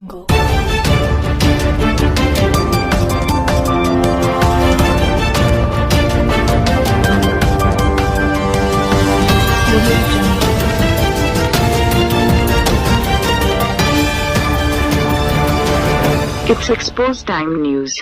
Go. It's Exposed Time News.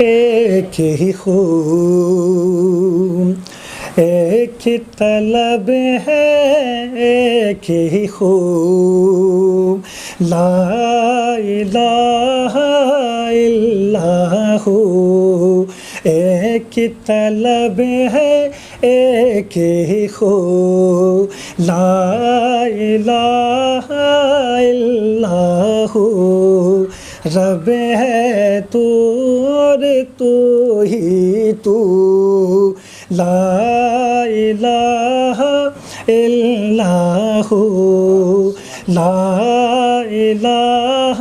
ایک ہی خون، ایک ہی طلب ہے، ایک ہی خون، لا الہ الا ہو، ایک ہی طلب ہے، ایک ہی خون، لا الہ الا ہو، رب ہے تو اور تو ہی تو، لا الہ الا ہو، لا الہ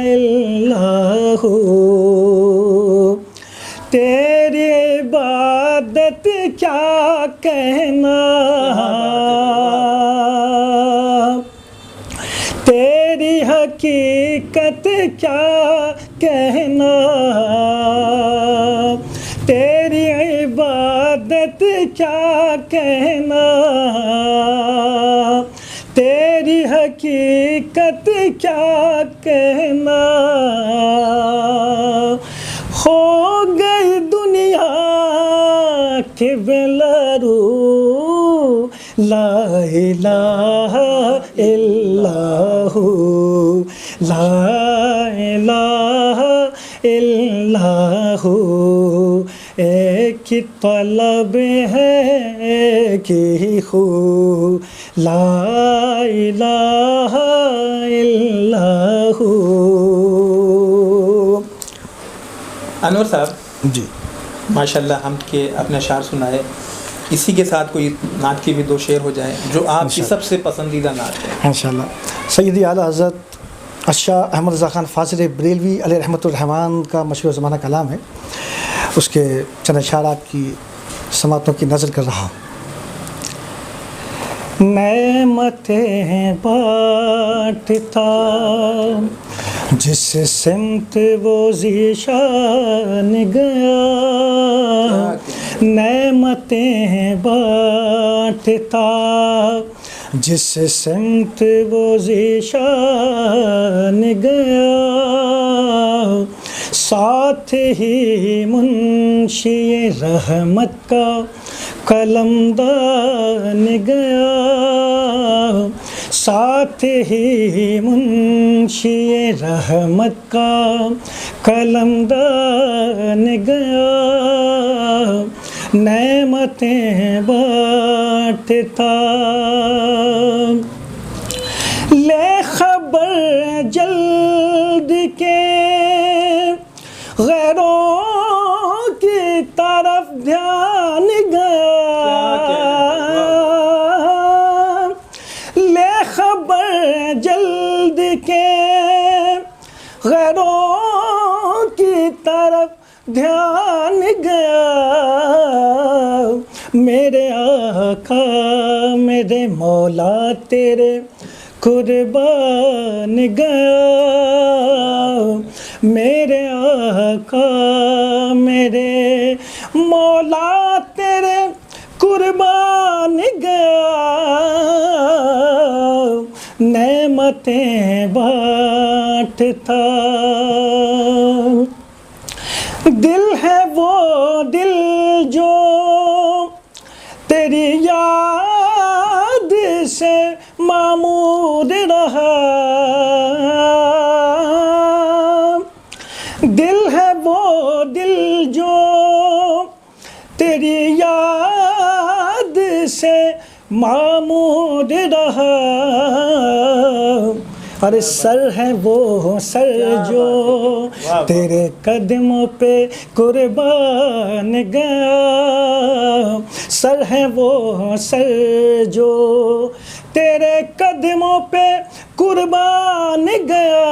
الا ہو، تیری عبادت کیا کہنا، تیری حقیقت کیا کہنا، تیری عبادت کیا کہنا، تیری حقیقت کیا کہنا، ہو گئی دنیا کے بلارو، لا الہ الا ہو، لا الہ الا ہو، ایک ہی طلب ہے، ایک ہی خو، لا الہ الا ہو۔ انور صاحب جی ماشاءاللہ ہم کے اپنے اشعار سنائے، اسی کے ساتھ کوئی نعت کی بھی دو شعر ہو جائیں جو آپ کی سب سے پسندیدہ نعت ہے۔ انشاءاللہ سیدی اعلیٰ حضرت الشاہ احمد رضا خان فاضل بریلوی علیہ رحمۃ الرحمن کا مشہور زمانہ کلام ہے، اس کے چند اشعارات کی سماعتوں کی نظر کر رہا ہوں۔ نعمتیں بانٹتا جس سمت وہ ذیشان گیا، نعمتیں بانٹتا جس سمت وہ ذیشان گیا، ساتھ ہی منشی رحمت کا قلمدان گیا، ساتھ ہی منشی رحمت کا قلمدان گیا، نعمتیں بانٹتا، لے خبر جلد کے غیروں کی طرف دھیان گیا، لے خبر جلد کے غیروں کی طرف دھیان گیا، میرے آقا میرے مولا تیرے قربان گیا، میرے آقا میرے مولا تیرے قربان گیا، نعمتیں بانٹتا، دل ہے وہ دل جو تیری یاد سے معمور رہا، دل ہے وہ دل جو تیری یاد سے معمور رہا، اور سر ہے وہ سر جو تیرے قدموں پہ قربان گیا، سر ہے وہ سر جو تیرے قدموں پہ قربان گیا،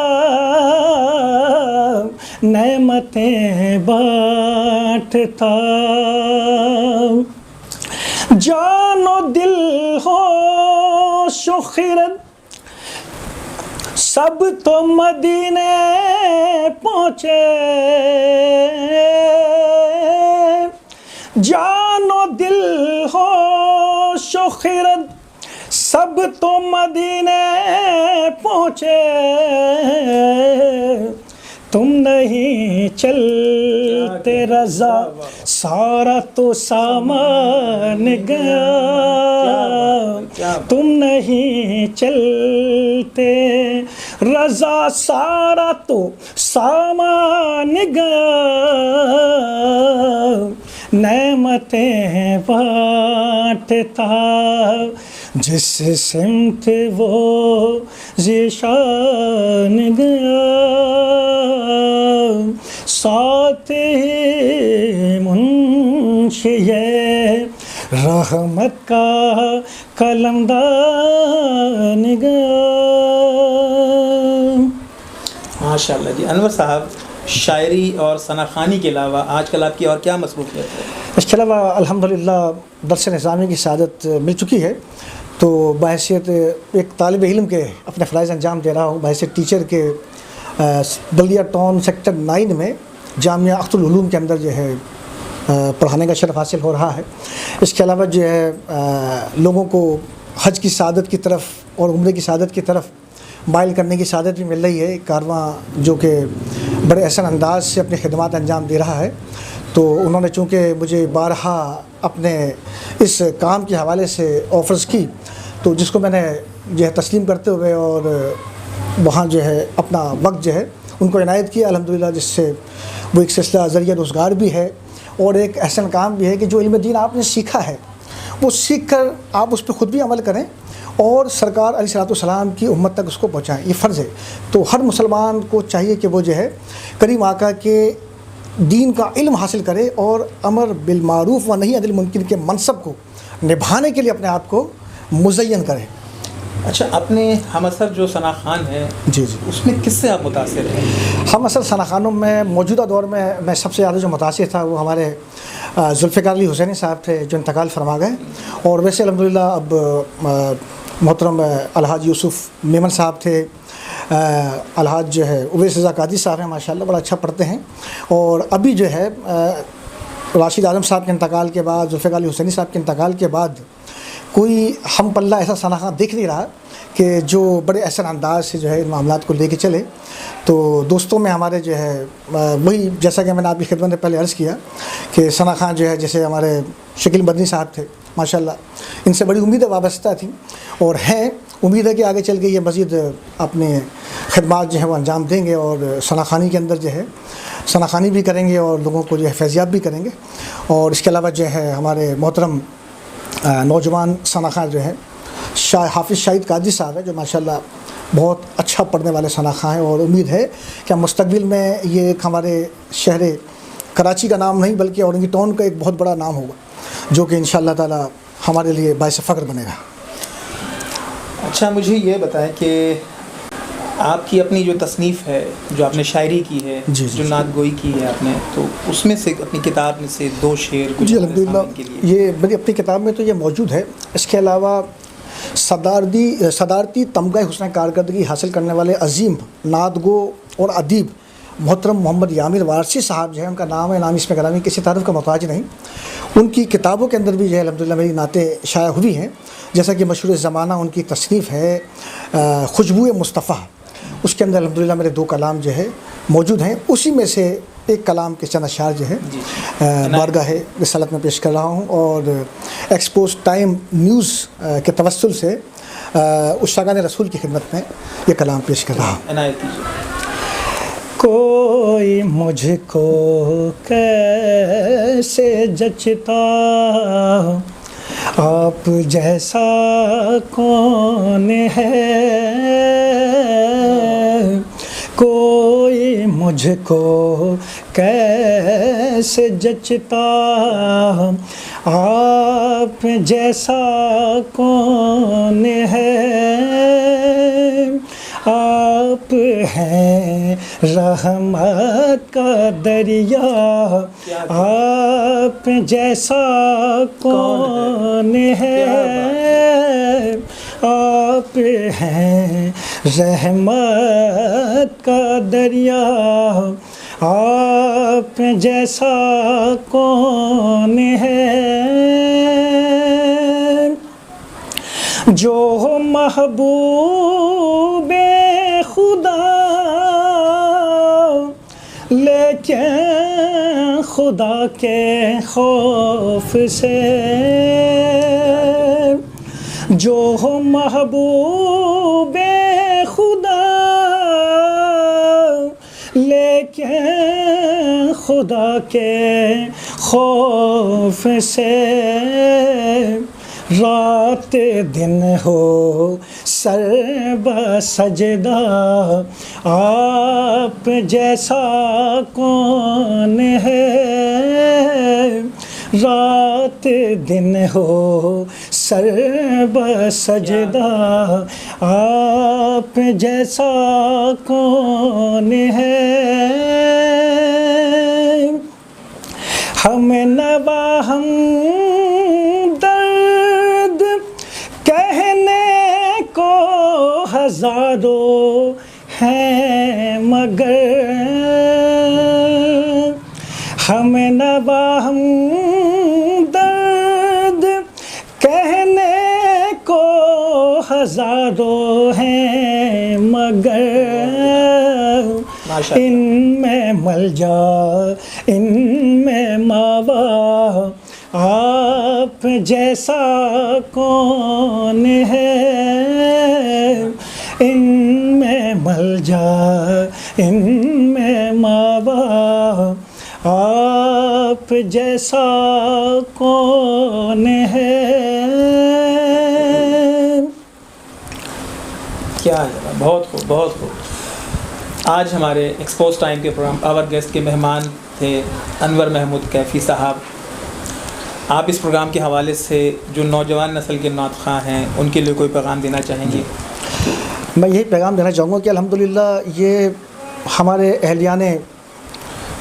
نعمتیں بانٹتا، جان و دل ہوش و خرد سب تو مدینے پہنچے، جان و دل ہوش و خرد سب تو مدینے پہنچے، تم نہیں چل رضا سارا تو سامان گیا، تم نہیں چلتے رضا سارا تو سامان گیا، نعمتیں بانٹتا جس سمت وہ ذیشان گیا، ساتھ ہی منشی رحمت کا قلمدان گیا۔ ماشاء اللہ جی۔ انور صاحب، شاعری اور ثنا خوانی کے علاوہ آج کل آپ کی اور کیا مصروفیت ہے؟ اس کے علاوہ الحمدللہ درس نظامی کی سعادت مل چکی ہے، تو بحیثیت ایک طالب علم کے اپنے فرائض انجام دے رہا ہوں، بحیثیت ٹیچر کے بلدیہ ٹاؤن سیکٹر 9 میں جامعہ اختر العلوم کے اندر جو ہے پڑھانے کا شرف حاصل ہو رہا ہے۔ اس کے علاوہ جو ہے لوگوں کو حج کی سعادت کی طرف اور عمرے کی سعادت کی طرف مائل کرنے کی سعادت بھی مل رہی ہے۔ کارواں جو کہ بڑے احسن انداز سے اپنی خدمات انجام دے رہا ہے، تو انہوں نے چونکہ مجھے بارہا اپنے اس کام کے حوالے سے آفرز کی، تو جس کو میں نے جو ہے تسلیم کرتے ہوئے اور وہاں جو ہے اپنا وقت جو ہے ان کو عنایت کیا الحمدللہ، جس سے وہ ایک سلسلہ ذریعہ روزگار بھی ہے اور ایک احسن کام بھی ہے کہ جو علم دین آپ نے سیکھا ہے وہ سیکھ کر آپ اس پہ خود بھی عمل کریں اور سرکار علیہ الصلوۃ والسلام کی امت تک اس کو پہنچائیں، یہ فرض ہے۔ تو ہر مسلمان کو چاہیے کہ وہ جو ہے کریم آقا کے دین کا علم حاصل کرے اور امر بالمعروف و نہی عن المنکر کے منصب کو نبھانے کے لیے اپنے آپ کو مزین کرے۔ اچھا، اپنے ہم اثر جو ثنا خوان ہے جی جی، اس میں کس سے آپ متاثر ہیں؟ ہم اصل ثنا خوانوں میں موجودہ دور میں سب سے زیادہ جو متاثر تھا وہ ہمارے ذوالفقار علی حسینی صاحب تھے جو انتقال فرما گئے، اور ویسے الحمدللہ اب محترم الحاج یوسف میمن صاحب تھے، الحاج جو ہے اویس رضا قادری صاحب ہیں، ماشاءاللہ بڑا اچھا پڑھتے ہیں، اور ابھی جو ہے راشد اعظم صاحب کے انتقال کے بعد، ذوالفقار علی حسینی صاحب کے انتقال کے بعد کوئی ہم پلہ ایسا ثنا خوان دیکھ نہیں رہا کہ جو بڑے احسن انداز سے جو ہے ان معاملات کو لے کے چلے۔ تو دوستوں میں ہمارے جو ہے وہی جیسا کہ میں نے آپ کی خدمت میں پہلے عرض کیا کہ ثنا خوان جو ہے جیسے ہمارے شکیل مدنی صاحب تھے، ماشاءاللہ ان سے بڑی امیدیں وابستہ تھیں اور ہیں، امید ہے کہ آگے چل کے یہ مزید اپنے خدمات جو ہیں وہ انجام دیں گے اور ثنا خوانی کے اندر جو ہے ثنا خوانی بھی کریں گے اور لوگوں کو جو ہے فیضیاب بھی کریں گے۔ اور اس کے علاوہ جو ہے ہمارے محترم نوجوان ثنا خوان جو ہے حافظ شاہد قادری صاحب ہے، جو ماشاءاللہ بہت اچھا پڑھنے والے ثنا خوان ہیں، اور امید ہے کہ مستقبل میں یہ ایک ہمارے شہر کراچی کا نام نہیں بلکہ اورنگی ٹاؤن کا ایک بہت بڑا نام ہوگا، جو کہ انشاءاللہ تعالی ہمارے لیے باعث فخر بنے گا۔ اچھا، مجھے یہ بتائیں کہ آپ کی اپنی جو تصنیف ہے، جو آپ نے شاعری کی ہے، جو نعت گوئی کی ہے آپ نے، تو اس میں سے اپنی کتاب میں سے 2 شعر جی الحمدللہ یہ میری اپنی کتاب میں تو یہ موجود ہے۔ اس کے علاوہ صدارتی تمغہ حسن کارکردگی حاصل کرنے والے عظیم نعت گو اور ادیب محترم محمد یامر وارثی صاحب جو ہے، ان کا نام ہے، نام اس میں گرامی کسی تعارف کا محتاج نہیں، ان کی کتابوں کے اندر بھی جو ہے الحمدللہ میری نعتیں شائع ہوئی ہیں، جیسا کہ مشہور زمانہ ان کی تصنیف ہے خوشبو مصطفیٰ، اس کے اندر الحمدللہ میرے 2 کلام جو ہے موجود ہیں، اسی میں سے ایک کلام کے چند اشعار جو ہے بارگاہ رسالت میں پیش کر رہا ہوں، اور ایکسپوز ٹائم نیوز کے توسل سے عشاقان رسول کی خدمت میں یہ کلام پیش کر رہا ہوں۔ عنایت کیجیے۔ کوئی مجھ کو کیسے جچتا آپ جیسا کون ہے، کوئی مجھ کو کیسے جچتا آپ جیسا کون ہے، آپ ہیں رحمت کا دریا آپ جیسا کون ہے، آپ ہیں رحمت کا دریا آپ جیسا کون ہے، جو محبوب خدا لیکن خدا کے خوف سے جو ہو محبوب خدا، لیکن خدا کے خوف سے رات دن ہو سر بسجدہ، آپ جیسا کون ہے؟ رات دن ہو سر بسجدہ، آپ جیسا کون ہے؟ ہم نوا ہم درد کہنے کو ہزاروں ہیں، مگر ہم نوا ہم درد کہنے کو ہزاروں ہیں، مگر ان میں ملجا ان میں ماوا، آپ جیسا کون ہے؟ ان میں ملجا ان میں ماوا، آپ جیسا کون ہے؟ کیا ہے، بہت خوب بہت خوب۔ آج ہمارے ایکسپوز ٹائم کے پروگرام آور گیسٹ کے مہمان تھے انور محمود کیفی صاحب۔ آپ اس پروگرام کے حوالے سے جو نوجوان نسل کے نعت خواں ہیں ان کے لیے کوئی پیغام دینا چاہیں گے؟ میں یہی پیغام دینا چاہوں گا کہ الحمدللہ یہ ہمارے اہلیان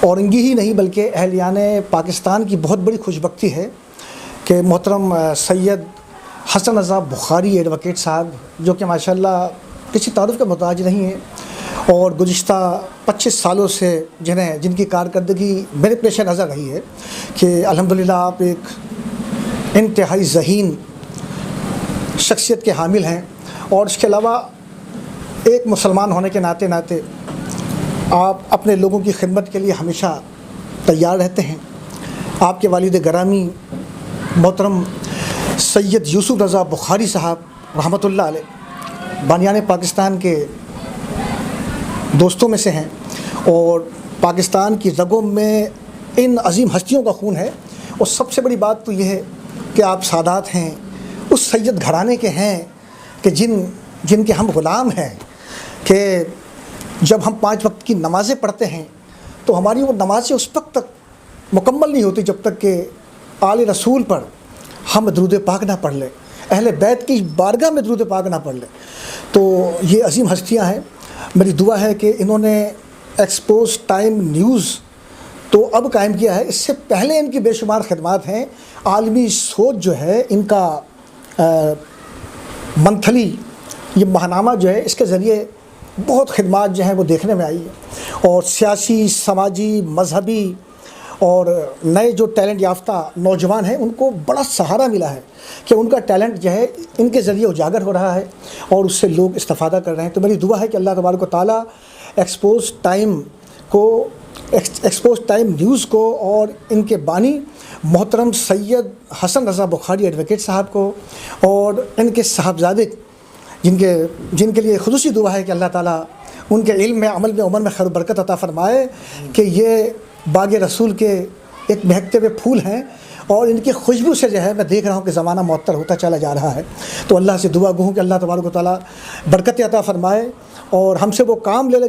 اورنگی ہی نہیں بلکہ اہلیان پاکستان کی بہت بڑی خوش بختی ہے کہ محترم سید حسن رضا بخاری ایڈوکیٹ صاحب، جو کہ ماشاءاللہ کسی تعارف کا محتاج نہیں ہے اور گزشتہ 25 سالوں سے جن کی کارکردگی میرے پیش نظر رہی ہے کہ الحمدللہ آپ ایک انتہائی ذہین شخصیت کے حامل ہیں، اور اس کے علاوہ ایک مسلمان ہونے کے ناطے آپ اپنے لوگوں کی خدمت کے لیے ہمیشہ تیار رہتے ہیں۔ آپ کے والد گرامی محترم سید یوسف رضا بخاری صاحب رحمۃ اللہ علیہ بانیان پاکستان کے دوستوں میں سے ہیں، اور پاکستان کی رگوں میں ان عظیم ہستیوں کا خون ہے، اور سب سے بڑی بات تو یہ ہے کہ آپ سادات ہیں، اس سید گھرانے کے ہیں کہ جن کے ہم غلام ہیں، کہ جب ہم 5 وقت کی نمازیں پڑھتے ہیں تو ہماری وہ نمازیں اس وقت تک مکمل نہیں ہوتی جب تک کہ آل رسول پر ہم درود پاک نہ پڑھ لیں، اہل بیت کی بارگاہ میں درود پاک نہ پڑھ لیں۔ تو یہ عظیم ہستیاں ہیں، میری دعا ہے کہ انہوں نے ایکسپوز ٹائم نیوز تو اب قائم کیا ہے، اس سے پہلے ان کی بے شمار خدمات ہیں۔ عالمی سوچ جو ہے ان کا منتھلی یہ ماہنامہ جو ہے، اس کے ذریعے بہت خدمات جو ہیں وہ دیکھنے میں آئی ہے، اور سیاسی، سماجی، مذہبی اور نئے جو ٹیلنٹ یافتہ نوجوان ہیں ان کو بڑا سہارا ملا ہے کہ ان کا ٹیلنٹ جو ہے ان کے ذریعے اجاگر ہو رہا ہے اور اس سے لوگ استفادہ کر رہے ہیں۔ تو میری دعا ہے کہ اللہ تبارک و تعالیٰ ایکسپوز ٹائم نیوز کو اور ان کے بانی محترم سید حسن رضا بخاری ایڈوکیٹ صاحب کو اور ان کے صاحبزادے جن کے لیے خصوصی دعا ہے کہ اللہ تعالیٰ ان کے علم میں، عمل میں، عمر میں خیر و برکت عطا فرمائے، کہ یہ باغ رسول کے ایک مہکتے ہوئے پھول ہیں، اور ان کی خوشبو سے جو ہے میں دیکھ رہا ہوں کہ زمانہ معطر ہوتا چلا جا رہا ہے۔ تو اللہ سے دعا گو ہوں کہ اللہ تبارک و تعالیٰ برکت عطا فرمائے اور ہم سے وہ کام لے لے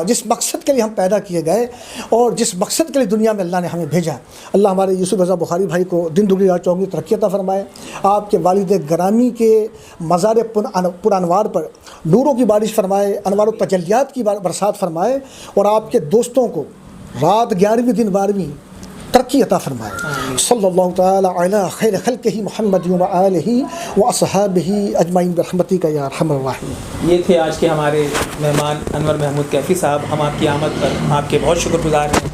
جس مقصد کے لیے ہم پیدا کیے گئے اور جس مقصد کے لیے دنیا میں اللہ نے ہمیں بھیجا۔ اللہ ہمارے یوسف رضا بخاری بھائی کو دن دگنی رات چوگنی ترقی عطا فرمائے، آپ کے والد گرامی کے مزار پر انوار پر نوروں کی بارش فرمائے، انوار و تجلیات کی برسات فرمائے، اور آپ کے دوستوں کو رات 11ویں دن 12ویں ترقی عطا فرمائے۔ صلی اللہ تعالی علی خیر خلقہ محمد و آلہ و اصحابہ اجمعین برحمتک یا ارحم الراحمین۔ یہ تھے آج کے ہمارے مہمان انور محمود کیفی صاحب۔ ہم آپ کی آمد پر آپ کے بہت شکر گزار ہیں۔